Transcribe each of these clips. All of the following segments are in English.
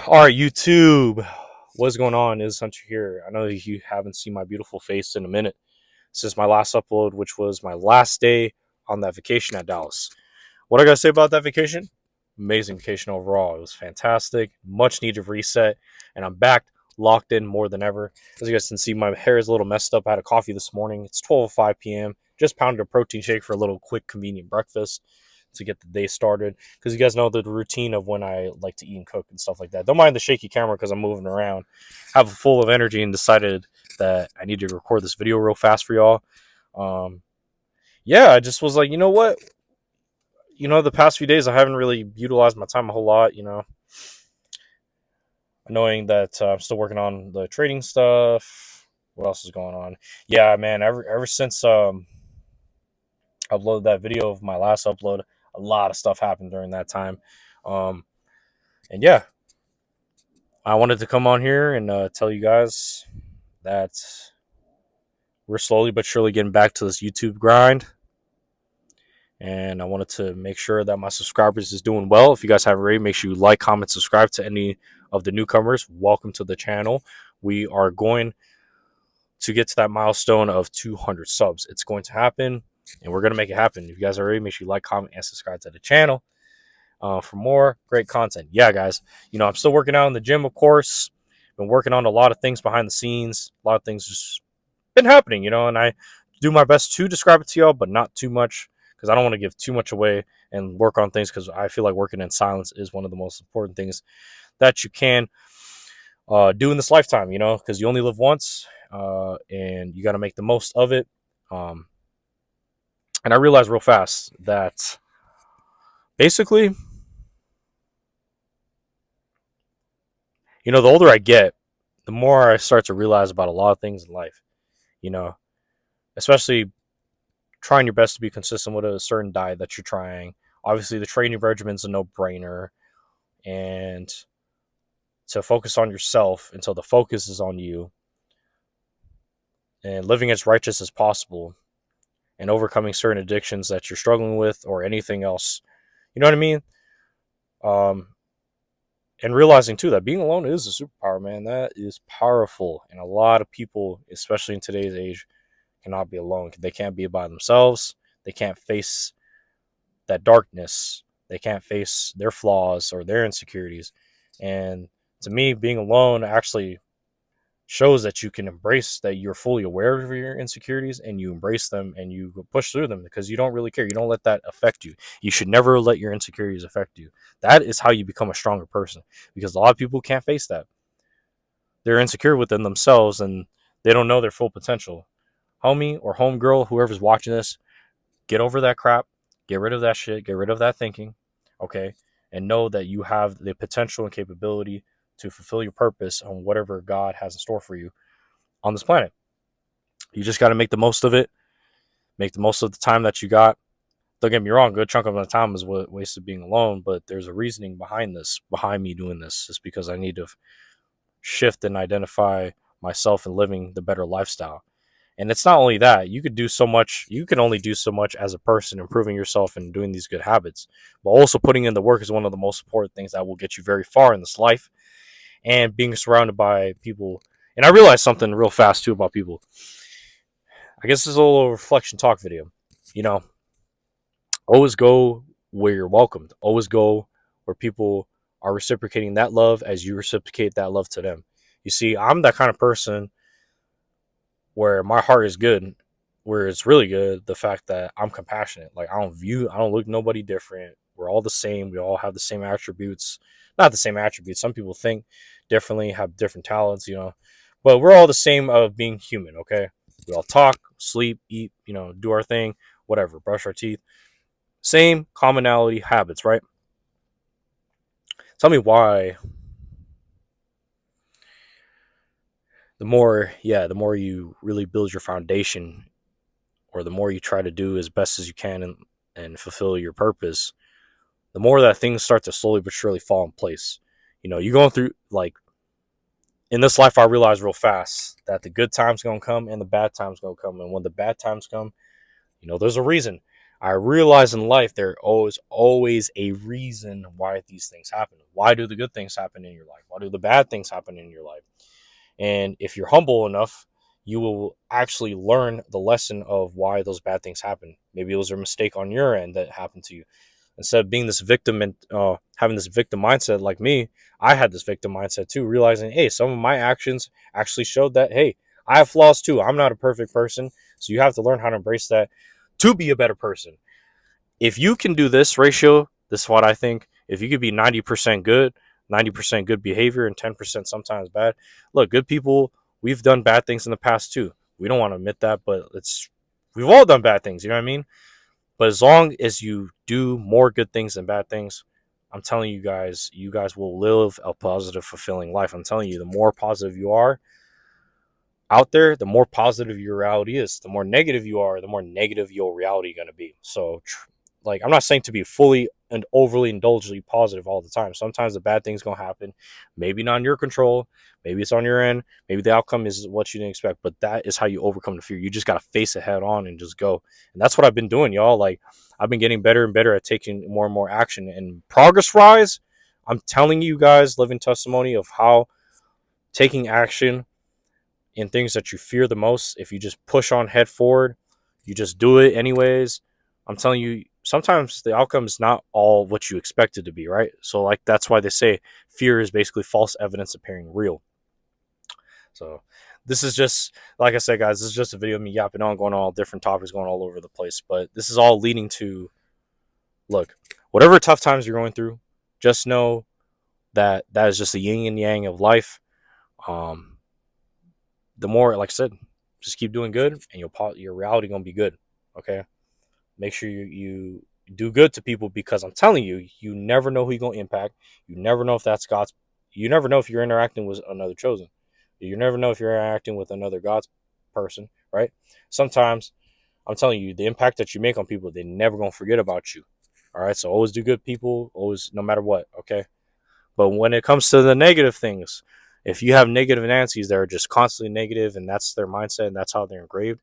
All right, YouTube. What's going on? Is Hunter here. I know you haven't seen my beautiful face in a minute since my last upload, which was my last day on that vacation at Dallas. What I gotta say about that vacation? Amazing vacation overall. It was fantastic, much needed reset, and I'm back locked in more than ever. As you guys can see, my hair is a little messed up. I had a coffee this morning. It's 12:05 p.m. Just pounded a protein shake for a little quick, convenient breakfast to get the day started. Because you guys know the routine of when I like to eat and cook and stuff like that. Don't mind the shaky camera because I'm moving around. Have full of energy and decided that I need to record this video real fast for y'all. Um, yeah, I just was like, you know what? The past few days I haven't really utilized my time a whole lot. Knowing that I'm still working on the trading stuff. What else is going on? Yeah, man. Ever since I uploaded that video of my last upload, a lot of stuff happened during that time. Um, and yeah, I wanted to come on here and tell you guys that we're slowly but surely getting back to this YouTube grind. And I wanted to make sure that my subscribers is doing well. If you guys haven't already, make sure you like, comment, subscribe to any of the newcomers. Welcome to the channel. We are going to get to that milestone of 200 subs. It's going to happen, and we're going to make it happen. If you guys are ready, make sure you like, comment, and subscribe to the channel for more great content. Yeah, guys, I'm still working out in the gym, of course. Been working on a lot of things behind the scenes. A lot of things just been happening, and I do my best to describe it to y'all, but not too much because I don't want to give too much away and work on things because I feel like working in silence is one of the most important things that you can do in this lifetime, because you only live once and you got to make the most of it. And I realized real fast that basically, the older I get, the more I start to realize about a lot of things in life, you know, especially trying your best to be consistent with a certain diet that you're trying. Obviously, the training regimen's a no-brainer, and to focus on yourself until the focus is on you and living as righteous as possible and overcoming certain addictions that you're struggling with or anything else. You know what I mean? Um, and realizing too that being alone is a superpower, man. That is powerful, and a lot of people, especially in today's age, cannot be alone. They can't be by themselves. They can't face that darkness. They can't face their flaws or their insecurities. And to me, being alone actually shows that you can embrace that you're fully aware of your insecurities and you embrace them and you push through them because you don't really care. You don't let that affect you. You should never let your insecurities affect you. That is how you become a stronger person, because a lot of people can't face that. They're insecure within themselves and they don't know their full potential. Homie or homegirl, whoever's watching this, get over that crap. Get rid of that shit. Get rid of that thinking. Okay. And know that you have the potential and capability to fulfill your purpose on whatever God has in store for you on this planet. You just got to make the most of it. Make the most of the time that you got. Don't get me wrong, a good chunk of my time is wasted being alone, but there's a reasoning behind this, behind me doing this. It's because I need to shift and identify myself and living the better lifestyle. And it's not only that, you could do so much, you can only do so much as a person, improving yourself and doing these good habits. But also putting in the work is one of the most important things that will get you very far in this life. And being surrounded by people. And I realized something real fast too about people. I guess this is a little reflection talk video. You know, always go where you're welcomed. Always go where people are reciprocating that love as you reciprocate that love to them. You see, I'm that kind of person where my heart is good, where it's really good, the fact that I'm compassionate. Like I don't look nobody different. We're all the same. We all have the same attributes. Not the same attributes. Some people think differently, have different talents, but we're all the same of being human, okay? We all talk, sleep, eat, do our thing, whatever, brush our teeth. Same commonality habits, right? Tell me why the more you really build your foundation, or the more you try to do as best as you can and fulfill your purpose, the more that things start to slowly but surely fall in place. You're going through, like, in this life, I realized real fast that the good times gonna come and the bad times gonna come. And when the bad times come, there's a reason. I realize in life there is always a reason why these things happen. Why do the good things happen in your life? Why do the bad things happen in your life? And if you're humble enough, you will actually learn the lesson of why those bad things happen. Maybe it was a mistake on your end that happened to you. Instead of being this victim and having this victim mindset like me, I had this victim mindset too, realizing, hey, some of my actions actually showed that, hey, I have flaws too. I'm not a perfect person. So you have to learn how to embrace that to be a better person. If you can do this ratio, this is what I think. If you could be 90% good, 90% good behavior, and 10% sometimes bad. Look, good people, we've done bad things in the past too. We don't want to admit that, but we've all done bad things, you know what I mean? But as long as you do more good things than bad things, I'm telling you guys will live a positive, fulfilling life. I'm telling you, the more positive you are out there, the more positive your reality is. The more negative you are, the more negative your reality going to be. So, like, I'm not saying to be fully and overly indulgently positive all the time. Sometimes the bad things going to happen. Maybe not in your control. Maybe it's on your end. Maybe the outcome is what you didn't expect. But that is how you overcome the fear. You just got to face it head on and just go. And that's what I've been doing, y'all. Like, I've been getting better and better at taking more and more action. And progress rise, I'm telling you guys, living testimony of how taking action in things that you fear the most, if you just push on head forward, you just do it anyways. I'm telling you, sometimes the outcome is not all what you expect it to be, right? So, like, that's why they say fear is basically false evidence appearing real. So, this is just, like I said, guys, this is just a video of me yapping on, going on all different topics, going all over the place. But this is all leading to, look, whatever tough times you're going through, just know that that is just the yin and yang of life. Um, the more, like I said, just keep doing good, and your reality gonna be good. Okay, make sure you do good to people, because I'm telling you, you never know who you're gonna impact. You never know if that's God's. You never know if you're interacting with another chosen. You never know if you're interacting with another God's person, right? Sometimes I'm telling you, the impact that you make on people, they never gonna forget about you. All right, so always do good, people. Always, no matter what. Okay. But when it comes to the negative things, if you have negative Nancy's that are just constantly negative and that's their mindset and that's how they're engraved,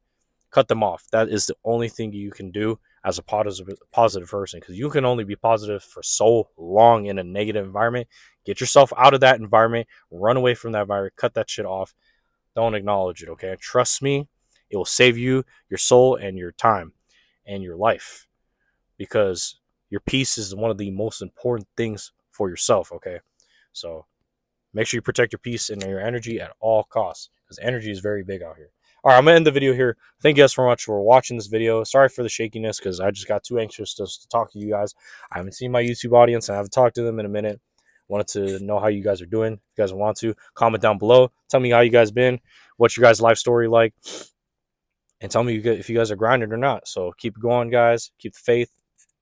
cut them off. That is the only thing you can do as a positive person, because you can only be positive for so long in a negative environment. Get yourself out of that environment, run away from that environment, cut that shit off. Don't acknowledge it, okay? Trust me, it will save you, your soul, and your time and your life, because your peace is one of the most important things for yourself, okay? So make sure you protect your peace and your energy at all costs, because energy is very big out here. All right, I'm going to end the video here. Thank you guys so much for watching this video. Sorry for the shakiness, because I just got too anxious to talk to you guys. I haven't seen my YouTube audience, and I haven't talked to them in a minute. Wanted to know how you guys are doing. If you guys want to, comment down below. Tell me how you guys been. What's your guys' life story like? And tell me if you guys are grinding or not. So keep going, guys. Keep the faith.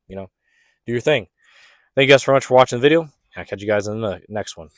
Do your thing. Thank you guys so much for watching the video. I'll catch you guys in the next one.